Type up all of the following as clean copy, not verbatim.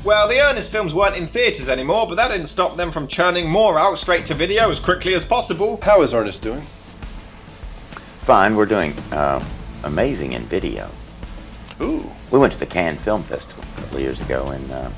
Well, the Ernest films weren't in theatres anymore, but that didn't stop them from churning more out straight to video as quickly as possible. How is Ernest doing? Fine, we're doing amazing in video. Ooh. We went to the Cannes Film Festival a couple of years ago and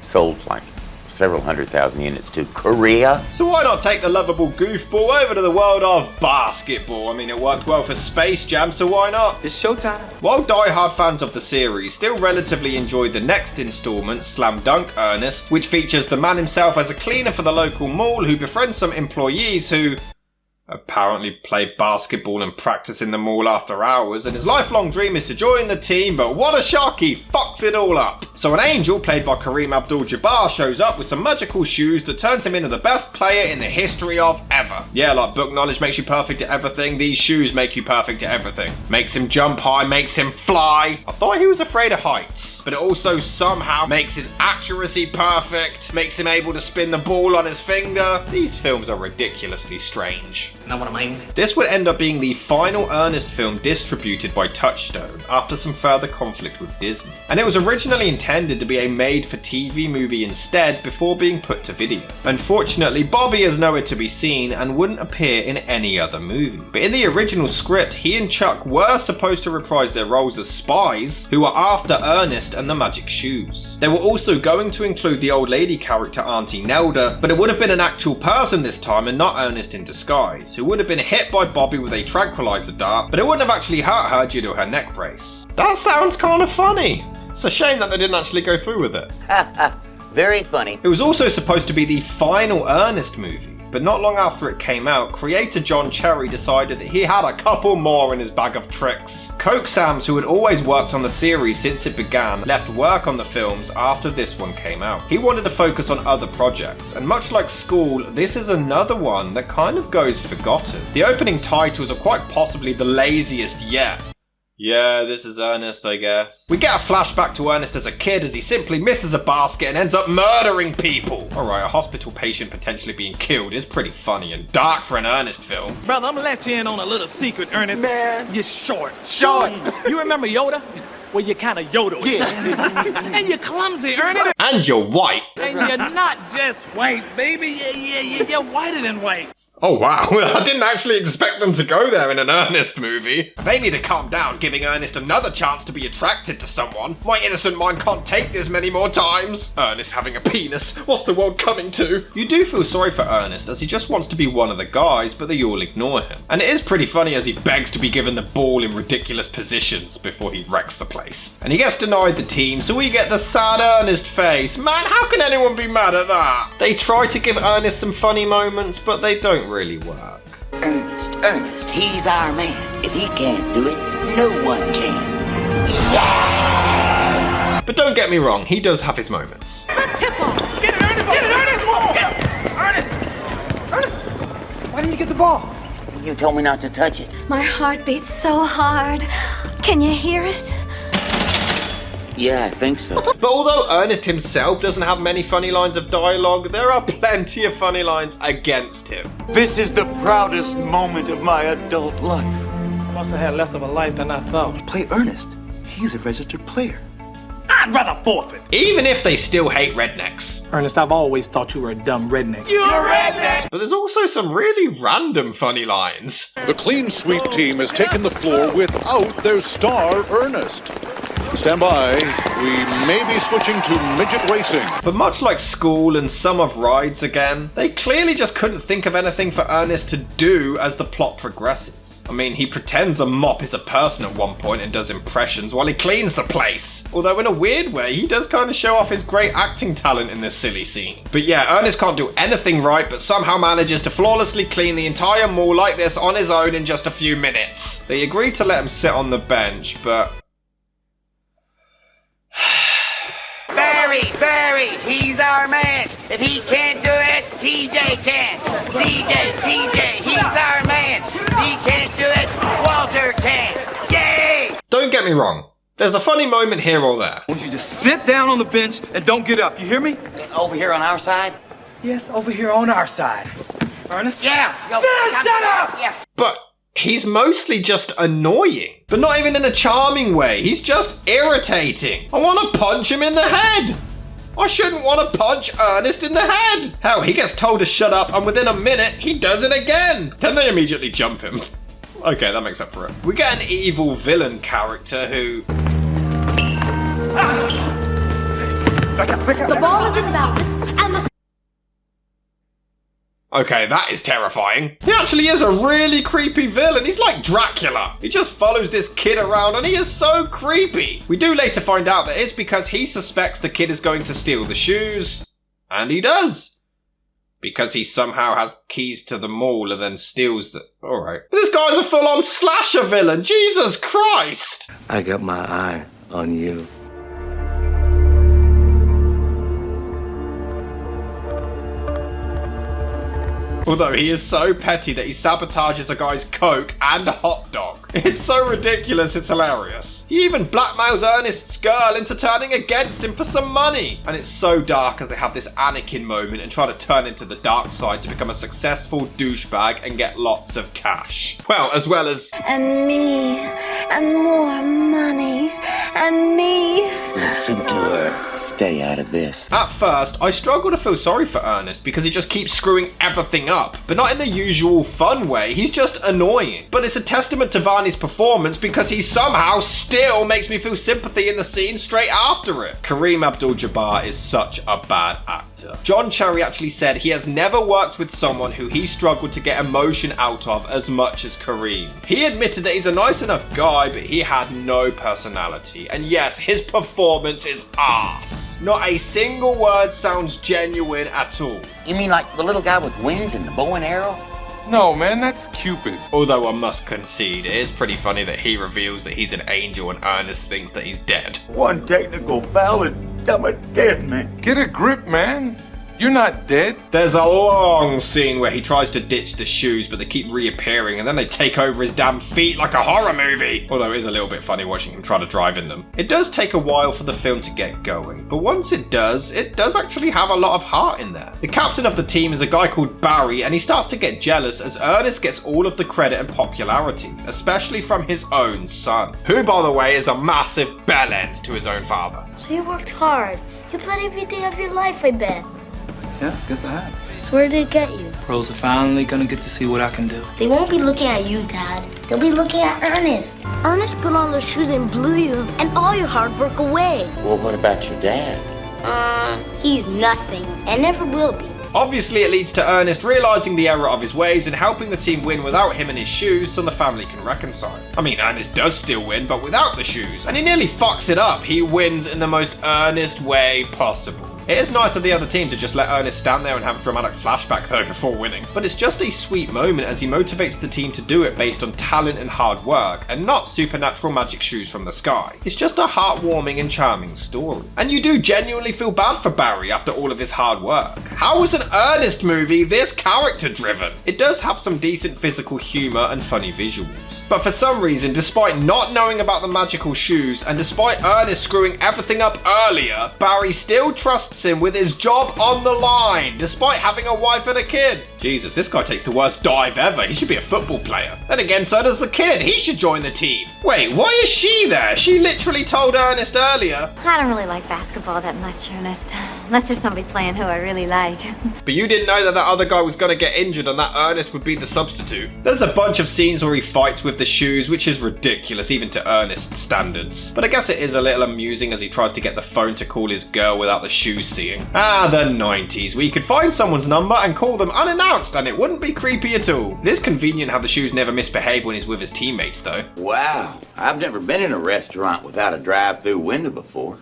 sold like several 100,000 units to Korea. So why not take the lovable goofball over to the world of basketball? I mean, it worked well for Space Jam, so why not? It's showtime. While die-hard fans of the series still relatively enjoyed the next installment, Slam Dunk Ernest, which features the man himself as a cleaner for the local mall who befriends some employees who apparently play basketball and practice in the mall after hours, and his lifelong dream is to join the team, but what a shock, he fucks it all up. So an angel, played by Kareem Abdul-Jabbar, shows up with some magical shoes that turns him into the best player in the history of ever. Yeah, like book knowledge makes you perfect at everything, these shoes make you perfect at everything. Makes him jump high, makes him fly. I thought he was afraid of heights, but it also somehow makes his accuracy perfect, makes him able to spin the ball on his finger. These films are ridiculously strange. Know what I mean? This would end up being the final Ernest film distributed by Touchstone after some further conflict with Disney. And it was originally intended to be a made-for-TV movie instead before being put to video. Unfortunately, Bobby is nowhere to be seen and wouldn't appear in any other movie. But in the original script, he and Chuck were supposed to reprise their roles as spies who were after Ernest and the magic shoes. They were also going to include the old lady character Auntie Nelda, but it would have been an actual person this time and not Ernest in disguise, who would have been hit by Bobby with a tranquilizer dart, but it wouldn't have actually hurt her due to her neck brace. That sounds kind of funny. It's a shame that they didn't actually go through with it. Very funny. It was also supposed to be the final Ernest movie, but not long after it came out, creator John Cherry decided that he had a couple more in his bag of tricks. Coke Sam's, who had always worked on the series since it began, left work on the films after this one came out. He wanted to focus on other projects, and much like School, this is another one that kind of goes forgotten. The opening titles are quite possibly the laziest yet. Yeah, this is Ernest, I guess. We get a flashback to Ernest as a kid as he simply misses a basket and ends up murdering people. Alright, a hospital patient potentially being killed is pretty funny and dark for an Ernest film. Brother, I'm gonna let you in on a little secret, Ernest. Man. You're short. Short. You remember Yoda? Well, you're kind of Yoda. Yeah. And you're clumsy, Ernest. And you're white. And you're not just white, baby. You're whiter than white. Oh wow, I didn't actually expect them to go there in an Ernest movie. They need to calm down, giving Ernest another chance to be attracted to someone. My innocent mind can't take this many more times. Ernest having a penis, what's the world coming to? You do feel sorry for Ernest as he just wants to be one of the guys, but they all ignore him. And it is pretty funny as he begs to be given the ball in ridiculous positions before he wrecks the place. And he gets denied the team, so we get the sad Ernest face. Man, how can anyone be mad at that? They try to give Ernest some funny moments, but they don't really work. Ernest, he's our man. If he can't do it, no one can. Yeah! But don't get me wrong, he does have his moments. The tip-off. Get it, Ernest. Get it, Ernest. Get it. Ernest! Ernest! Why didn't you get the ball? You told me not to touch it. My heart beats so hard. Can you hear it? Yeah, I think so. But although Ernest himself doesn't have many funny lines of dialogue, there are plenty of funny lines against him. This is the proudest moment of my adult life. I must have had less of a life than I thought. Play Ernest. He's a registered player. I'd rather forfeit. Even if they still hate rednecks. Ernest, I've always thought you were a dumb redneck. You're a redneck! But there's also some really random funny lines. The clean sweep team has taken the floor without their star, Ernest. Stand by. We may be switching to midget racing. But much like School and some of Rides again, they clearly just couldn't think of anything for Ernest to do as the plot progresses. I mean, he pretends a mop is a person at one point and does impressions while he cleans the place. Although in a weird way, he does kind of show off his great acting talent in this silly scene. But yeah, Ernest can't do anything right, but somehow manages to flawlessly clean the entire mall like this on his own in just a few minutes. They agree to let him sit on the bench, but... Barry, he's our man. If he can't do it, TJ can. TJ, he's our man. If he can't do it, Walter can. Yay! Don't get me wrong. There's a funny moment here or there. I want you to just sit down on the bench and don't get up. You hear me? Over here on our side? Yes, over here on our side. Ernest? Yeah. Shut up! Yeah. But he's mostly just annoying. But not even in a charming way. He's just irritating. I want to punch him in the head. I shouldn't want to punch Ernest in the head. Hell, he gets told to shut up and within a minute, he does it again. Then they immediately jump him. Okay, that makes up for it. We get an evil villain character who... The ball is invalid, and the... Okay, that is terrifying. He actually is a really creepy villain. He's like Dracula. He just follows this kid around and he is so creepy. We do later find out that it's because he suspects the kid is going to steal the shoes. And he does. Because he somehow has keys to the mall and then steals the... Alright. This guy's a full-on slasher villain. Jesus Christ! I got my eye on you. Although he is so petty that he sabotages a guy's Coke and a hot dog. It's so ridiculous, it's hilarious. He even blackmails Ernest's girl into turning against him for some money. And it's so dark as they have this Anakin moment and try to turn into the dark side to become a successful douchebag and get lots of cash. Well, as well as... And me, and more money, and me. Listen to her. Stay out of this. At first, I struggle to feel sorry for Ernest because he just keeps screwing everything up. But not in the usual fun way, he's just annoying. But it's a testament to Varney's performance because he somehow still makes me feel sympathy in the scene straight after it. Kareem Abdul-Jabbar is such a bad actor. John Cherry actually said he has never worked with someone who he struggled to get emotion out of as much as Kareem. He admitted that he's a nice enough guy, but he had no personality. And yes, his performance is arse. Not a single word sounds genuine at all. You mean like the little guy with wings and the bow and arrow? No, man, that's Cupid. Although I must concede, it is pretty funny that he reveals that he's an angel and Ernest thinks that he's dead. One technical foul and I'm a dead man. Get a grip, man. You're not dead. There's a long scene where he tries to ditch the shoes, but they keep reappearing and then they take over his damn feet like a horror movie. Although it is a little bit funny watching him try to drive in them. It does take a while for the film to get going, but once it does actually have a lot of heart in there. The captain of the team is a guy called Barry, and he starts to get jealous as Ernest gets all of the credit and popularity, especially from his own son, who, by the way, is a massive bellend to his own father. So you worked hard. You played every day of your life, I bet. Yeah, guess I have. So where did it get you? Pros are finally gonna get to see what I can do. They won't be looking at you, Dad. They'll be looking at Ernest. Ernest put on those shoes and blew you and all your hard work away. Well, what about your dad? He's nothing and never will be. Obviously, it leads to Ernest realizing the error of his ways and helping the team win without him and his shoes so the family can reconcile. I mean, Ernest does still win, but without the shoes. And he nearly fucks it up. He wins in the most earnest way possible. It is nice of the other team to just let Ernest stand there and have a dramatic flashback though before winning. But it's just a sweet moment as he motivates the team to do it based on talent and hard work, and not supernatural magic shoes from the sky. It's just a heartwarming and charming story. And you do genuinely feel bad for Barry after all of his hard work. How is an Ernest movie this character driven? It does have some decent physical humour and funny visuals. But for some reason, despite not knowing about the magical shoes, and despite Ernest screwing everything up earlier, Barry still trusts him with his job on the line, despite having a wife and a kid. Jesus, this guy takes the worst dive ever. He should be a football player. Then again, so does the kid. He should join the team. Wait, why is she there? She literally told Ernest earlier. I don't really like basketball that much, Ernest. Unless there's somebody playing who I really like. But you didn't know that that other guy was going to get injured and that Ernest would be the substitute. There's a bunch of scenes where he fights with the shoes, which is ridiculous even to Ernest's standards. But I guess it is a little amusing as he tries to get the phone to call his girl without the shoes seeing. Ah, the 90s, where you could find someone's number and call them unannounced and it wouldn't be creepy at all. It is convenient how the shoes never misbehave when he's with his teammates though. Wow, I've never been in a restaurant without a drive-through window before.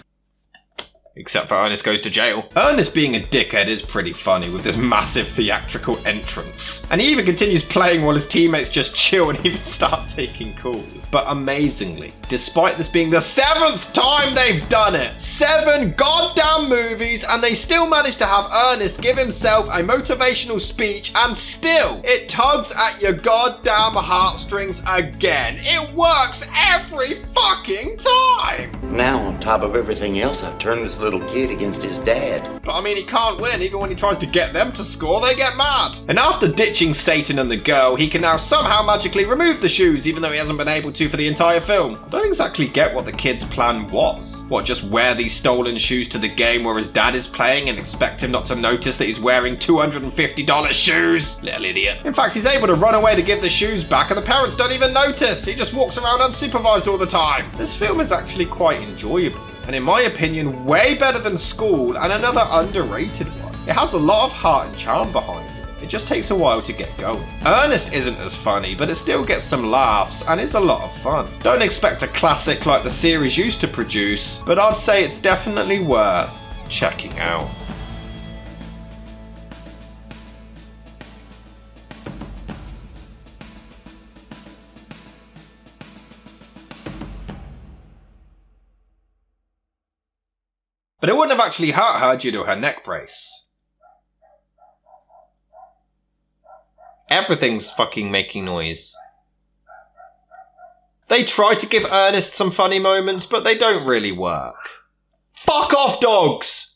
Except for Ernest goes to jail. Ernest being a dickhead is pretty funny with this massive theatrical entrance. And he even continues playing while his teammates just chill and even start taking calls. But amazingly, despite this being the 7th time they've done it, 7 goddamn movies, and they still manage to have Ernest give himself a motivational speech, and still, it tugs at your goddamn heartstrings again. It works every fucking time! Now, on top of everything else, I've turned this little little kid against his dad. But I mean, he can't win. Even when he tries to get them to score, they get mad. And after ditching Satan and the girl, he can now somehow magically remove the shoes, even though he hasn't been able to for the entire film. I don't exactly get what the kid's plan was. What, just wear these stolen shoes to the game where his dad is playing and expect him not to notice that he's wearing $250 shoes? Little idiot. In fact, he's able to run away to give the shoes back and the parents don't even notice. He just walks around unsupervised all the time. This film is actually quite enjoyable, and in my opinion, way better than School and another underrated one. It has a lot of heart and charm behind it. It just takes a while to get going. Ernest isn't as funny, but it still gets some laughs and is a lot of fun. Don't expect a classic like the series used to produce, but I'd say it's definitely worth checking out. But it wouldn't have actually hurt her due to her neck brace. Everything's fucking making noise. They try to give Ernest some funny moments, but they don't really work. Fuck off, dogs!